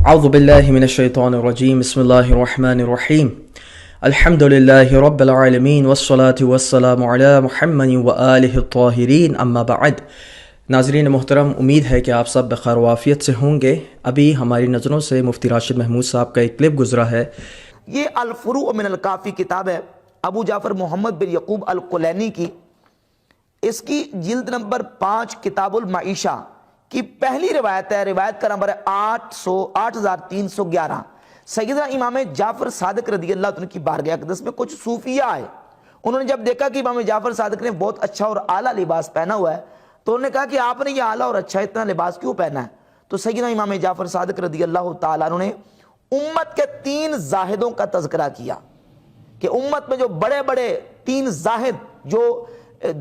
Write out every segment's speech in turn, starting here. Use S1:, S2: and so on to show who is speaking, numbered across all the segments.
S1: أعوذ بالله من الشيطان الرجيم بسم الله الرحمن الرحيم الحمد لله رب العالمين والصلاة والسلام على محمد وآله الطاهرين اما بعد۔ ناظرین محترم، امید ہے کہ آپ سب بخیر وعافیت سے ہوں گے۔ ابھی ہماری نظروں سے مفتی راشد محمود صاحب کا ایک کلپ گزرا ہے۔
S2: یہ الفروع من الکافی کتاب ہے ابو جعفر محمد بن یعقوب الکلینی کی۔ اس کی جلد نمبر 5 کتاب المعیشہ کی پہلی روایت ہے، روایت کا نمبر ہے 8311۔ سیدنا امام جعفر صادق رضی اللہ عنہ کی بارگاہ اقدس میں کچھ صوفیہ آئے۔ انہوں نے جب دیکھا کہ امام جعفر صادق نے بہت اچھا اور اعلیٰ لباس پہنا ہوا ہے تو انہوں نے کہا کہ آپ نے یہ اعلیٰ اور اچھا اتنا لباس کیوں پہنا ہے؟ تو سیدنا امام جعفر صادق رضی اللہ تعالیٰ عنہ نے امت کے 3 زاہدوں کا تذکرہ کیا کہ امت میں جو بڑے بڑے 3 زاہد جو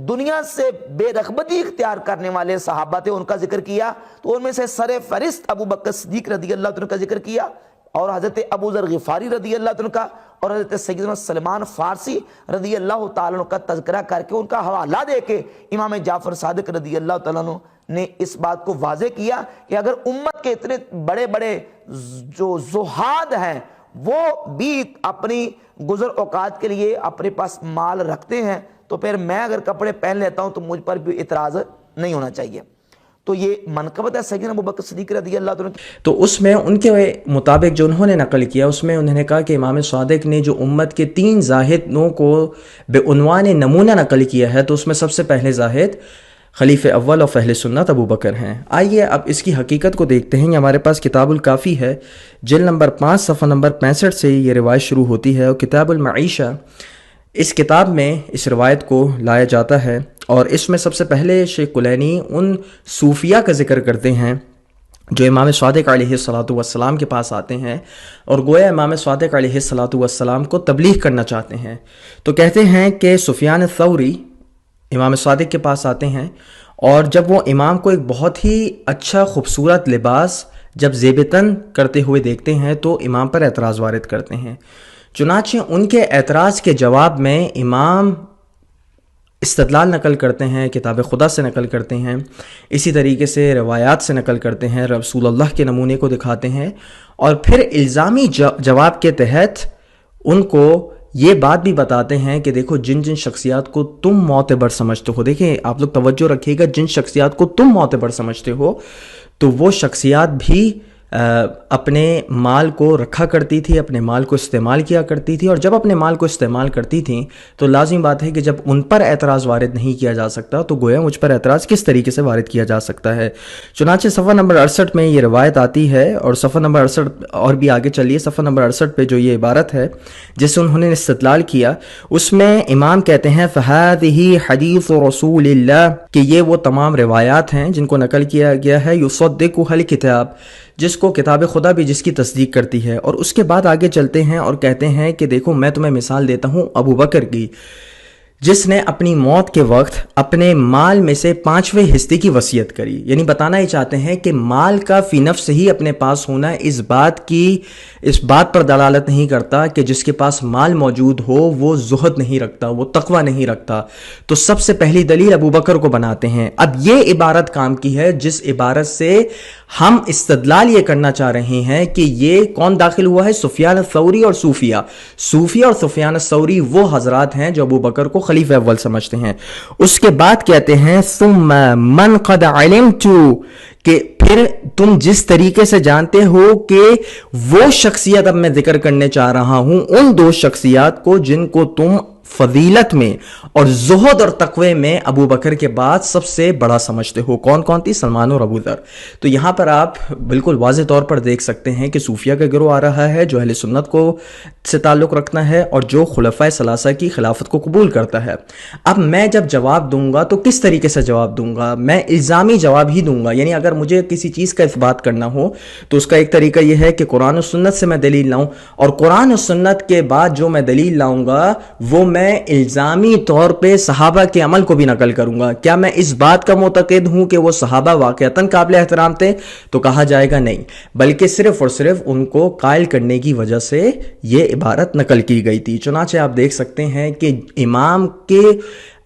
S2: دنیا سے بے رغبتی اختیار کرنے والے صحابہ تھے ان کا ذکر کیا، تو ان میں سے سر فہرست ابو بکر صدیق رضی اللہ عنہ کا ذکر کیا، اور حضرت ابو ذر غفاری رضی اللہ عنہ کا، اور حضرت سیدنا سلمان فارسی رضی اللہ تعالیٰ عنہ کا تذکرہ کر کے ان کا حوالہ دے کے امام جعفر صادق رضی اللہ تعالیٰ عنہ نے اس بات کو واضح کیا کہ اگر امت کے اتنے بڑے بڑے جو زہاد ہیں وہ بھی اپنی گزر اوقات کے لیے اپنے پاس مال رکھتے ہیں تو پھر میں اگر کپڑے پہن لیتا ہوں تو مجھ پر بھی اعتراض نہیں ہونا چاہیے۔ تو یہ منقبت ہے سیدنا ابو بکر صدیق رضی اللہ عنہ۔
S1: تو اس میں ان کے مطابق جو انہوں نے نقل کیا اس میں انہوں نے کہا کہ امام صادق نے جو امت کے 3 زاہدوں کو بے عنوان نمونہ نقل کیا ہے تو اس میں سب سے پہلے زاہد خلیفہ اول اور اہل سنت ابو بکر ہیں۔ آئیے اب اس کی حقیقت کو دیکھتے ہیں۔ یہ ہمارے پاس کتاب الکافی ہے، جلد نمبر 5 صفحہ نمبر 65 سے یہ روایت شروع ہوتی ہے، اور کتاب المعیشہ اس کتاب میں اس روایت کو لایا جاتا ہے، اور اس میں سب سے پہلے شیخ کلینی ان صوفیہ کا ذکر کرتے ہیں جو امام صادق علیہ الصلوۃ والسلام کے پاس آتے ہیں اور گویا امام صادق علیہ الصلوۃ والسلام کو تبلیغ کرنا چاہتے ہیں۔ تو کہتے ہیں کہ سفیان الثوری امام صادق کے پاس آتے ہیں، اور جب وہ امام کو ایک بہت ہی اچھا خوبصورت لباس جب زیب تن کرتے ہوئے دیکھتے ہیں تو امام پر اعتراض وارد کرتے ہیں۔ چنانچہ ان کے اعتراض کے جواب میں امام استدلال نقل کرتے ہیں، کتاب خدا سے نقل کرتے ہیں، اسی طریقے سے روایات سے نقل کرتے ہیں، رسول اللہ کے نمونے کو دکھاتے ہیں، اور پھر الزامی جواب کے تحت ان کو یہ بات بھی بتاتے ہیں کہ دیکھو جن جن شخصیات کو تم معتبر سمجھتے ہو، دیکھیں آپ لوگ توجہ رکھیے گا، جن شخصیات کو تم معتبر سمجھتے ہو تو وہ شخصیات بھی اپنے مال کو رکھا کرتی تھی، اپنے مال کو استعمال کیا کرتی تھی، اور جب اپنے مال کو استعمال کرتی تھیں تو لازم بات ہے کہ جب ان پر اعتراض وارد نہیں کیا جا سکتا تو گویا مجھ پر اعتراض کس طریقے سے وارد کیا جا سکتا ہے۔ چنانچہ صفحہ نمبر 68 میں یہ روایت آتی ہے، اور صفحہ نمبر 68 اور بھی آگے چلیے، صفحہ نمبر 68 پہ جو یہ عبارت ہے جس سے انہوں نے استدلال کیا، اس میں امام کہتے ہیں فَهَذِهِ حَدِيثُ رَسُولِ اللَّهِ کہ یہ وہ تمام روایات ہیں جن کو نقل کیا گیا ہے، يُصَدِّقُهَا الْكِتَابُ جس کو کتاب خدا بھی جس کی تصدیق کرتی ہے۔ اور اس کے بعد آگے چلتے ہیں اور کہتے ہیں کہ دیکھو میں تمہیں مثال دیتا ہوں ابو بکر کی، جس نے اپنی موت کے وقت اپنے مال میں سے 5ویں حصے کی وصیت کری۔ یعنی بتانا ہی چاہتے ہیں کہ مال کا فی نفس ہی اپنے پاس ہونا اس بات پر دلالت نہیں کرتا کہ جس کے پاس مال موجود ہو وہ زہد نہیں رکھتا، وہ تقوی نہیں رکھتا۔ تو سب سے پہلی دلیل ابو بکر کو بناتے ہیں۔ اب یہ عبارت کام کی ہے جس عبارت سے ہم استدلال یہ کرنا چاہ رہے ہیں کہ یہ کون داخل ہوا ہے، سفیان الثوری اور صوفیہ اور سفیان الثوری وہ حضرات ہیں جو ابو بکر کو خلیفہ اول سمجھتے ہیں۔ اس کے بعد کہتے ہیں ثم من قد علمت کہ پھر تم جس طریقے سے جانتے ہو کہ وہ شخصیت اب میں ذکر کرنے چاہ رہا ہوں ان 2 شخصیات کو جن کو تم فضیلت میں اور زہد اور تقوی میں ابو بکر کے بعد سب سے بڑا سمجھتے ہو۔ کون کون تھی؟ سلمان اور ابو ذر۔ تو یہاں پر آپ بالکل واضح طور پر دیکھ سکتے ہیں کہ صوفیہ کا گروہ آ رہا ہے جو اہل سنت کو سے تعلق رکھنا ہے اور جو خلفائے ثلاثہ کی خلافت کو قبول کرتا ہے۔ اب میں جب جواب دوں گا تو کس طریقے سے جواب دوں گا؟ میں الزامی جواب ہی دوں گا، یعنی اگر مجھے کسی چیز کا اثبات کرنا ہو تو اس کا ایک طریقہ یہ ہے کہ قرآن و سنت سے میں دلیل لاؤں، اور قرآن و سنت کے بعد جو میں دلیل لاؤں گا وہ میں الزامی طور پہ صحابہ کے عمل کو بھی نقل کروں گا۔ کیا میں اس بات کا معتقد ہوں کہ وہ صحابہ واقعتاً قابل احترام تھے؟ تو کہا جائے گا نہیں، بلکہ صرف اور صرف ان کو قائل کرنے کی وجہ سے یہ عبارت نقل کی گئی تھی۔ چنانچہ آپ دیکھ سکتے ہیں کہ امام کے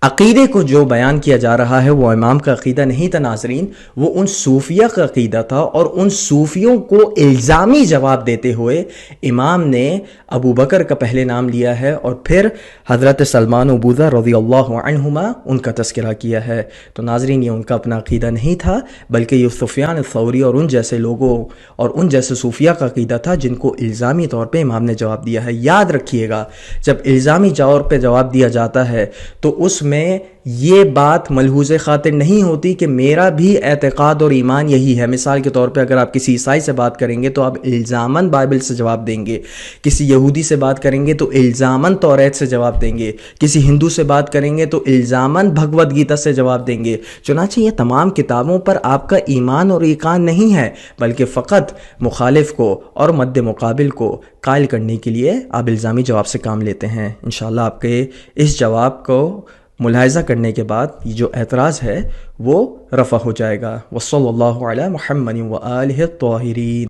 S1: عقیدے کو جو بیان کیا جا رہا ہے وہ امام کا عقیدہ نہیں تھا ناظرین، وہ ان صوفیہ کا عقیدہ تھا، اور ان صوفیوں کو الزامی جواب دیتے ہوئے امام نے ابو بکر کا پہلے نام لیا ہے اور پھر حضرت سلمان و بوذہ رضی اللہ عنہما ان کا تذکرہ کیا ہے۔ تو ناظرین یہ ان کا اپنا عقیدہ نہیں تھا، بلکہ یہ سفیان الثوری اور ان جیسے لوگوں اور ان جیسے صوفیہ کا عقیدہ تھا جن کو الزامی طور پہ امام نے جواب دیا ہے۔ یاد رکھیے گا جب الزامی طور پہ جواب دیا جاتا ہے تو اس میں یہ بات ملحوظ خاطر نہیں ہوتی کہ میرا بھی اعتقاد اور ایمان یہی ہے۔ مثال کے طور پہ اگر آپ کسی عیسائی سے بات کریں گے تو آپ الزاماً بائبل سے جواب دیں گے، کسی یہودی سے بات کریں گے تو الزاماً توریت سے جواب دیں گے، کسی ہندو سے بات کریں گے تو الزاماً بھگوت گیتا سے جواب دیں گے۔ چنانچہ یہ تمام کتابوں پر آپ کا ایمان اور ایقان نہیں ہے، بلکہ فقط مخالف کو اور مد مقابل کو قائل کرنے کے لیے آپ الزامی جواب سے کام لیتے ہیں۔ انشاءاللہ آپ کے اس جواب کو ملاحظہ کرنے کے بعد یہ جو اعتراض ہے وہ رفع ہو جائے گا۔ وصلی اللہ علی محمد و آلہ الطاہرین۔